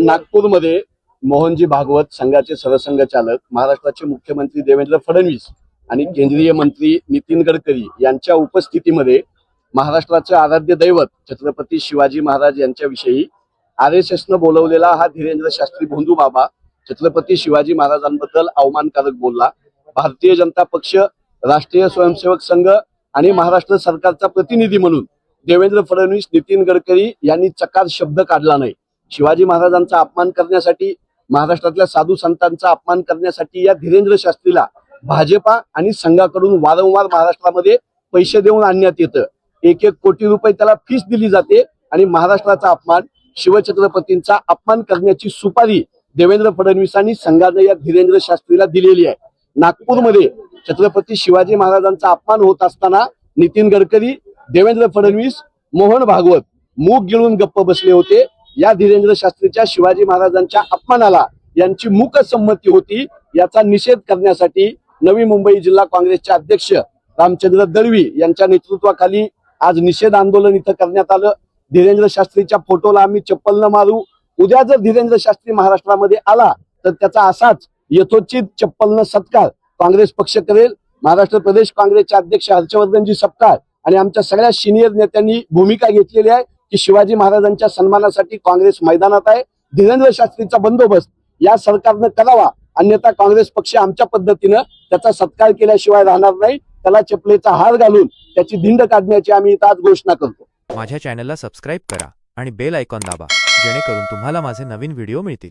नागपूरमध्ये मोहनजी भागवत संघाचे सरसंघचालक, महाराष्ट्राचे मुख्यमंत्री देवेंद्र फडणवीस आणि केंद्रीय मंत्री नितीन गडकरी यांच्या उपस्थितीमध्ये महाराष्ट्राचे आराध्य दैवत छत्रपती शिवाजी महाराज यांच्याविषयी RSSनं बोलवलेला हा धीरेंद्र शास्त्री भोंदू बाबा छत्रपती शिवाजी महाराजांबद्दल अवमानकारक बोलला। भारतीय जनता पक्ष, राष्ट्रीय स्वयंसेवक संघ आणि महाराष्ट्र सरकारचा प्रतिनिधी म्हणून देवेंद्र फडणवीस, नितीन गडकरी यांनी चकार शब्द काढला नाही। शिवाजी महाराजांचा अपमान करण्यासाठी, महाराष्ट्रातल्या साधू संतांचा अपमान करण्यासाठी या धीरेंद्र शास्त्रीला भाजपा आणि संघाकडून वारंवार महाराष्ट्रामध्ये पैसे देऊन आणण्यात येतं। 1-1 कोटी रुपये त्याला फीस दिली जाते आणि महाराष्ट्राचा अपमान, शिवछत्रपतींचा अपमान करण्याची सुपारी देवेंद्र फडणवीसांनी संघाने या धीरेंद्र शास्त्रीला दिलेली आहे। नागपूरमध्ये छत्रपती शिवाजी महाराजांचा अपमान होत असताना नितीन गडकरी, देवेंद्र फडणवीस, मोहन भागवत मूग गिळून गप्प बसले होते। या धीरेंद्र शास्त्रीच्या शिवाजी महाराजांच्या अपमानाला यांची मूक संमती होती, याचा निषेध करण्यासाठी नवी मुंबई जिल्हा काँग्रेसचे अध्यक्ष रामचंद्र दळवी यांच्या नेतृत्वाखाली आज निषेध आंदोलन इथं करण्यात आलं। धीरेंद्र शास्त्रीच्या फोटोला आम्ही चप्पल न मारू। उद्या जर धीरेंद्र शास्त्री महाराष्ट्रामध्ये आला तर त्याचा असाच यथोचित चप्पल न सत्कार काँग्रेस पक्ष करेल। महाराष्ट्र प्रदेश काँग्रेसचे अध्यक्ष हर्षवर्धनजी सपकाळ आणि आमच्या सगळ्या सिनियर नेत्यांनी भूमिका घेतलेली आहे की शिवाजी महाराजांच्या सन्मानासाठी काँग्रेस मैदानात आहे। धीरेंद्र शास्त्रीचा बंदोबस्त या सरकारनं करावा, अन्यथा काँग्रेस पक्ष आमच्या पद्धतीनं त्याचा सत्कार केल्याशिवाय राहणार नाही। त्याला चपलेचा हार घालून त्याची धिंड काढण्याची आम्ही इथं आज घोषणा करतो। माझ्या चॅनलला सबस्क्राईब करा आणि बेल आयकॉन दाबा, जेणेकरून तुम्हाला माझे नवीन व्हिडिओ मिळतील।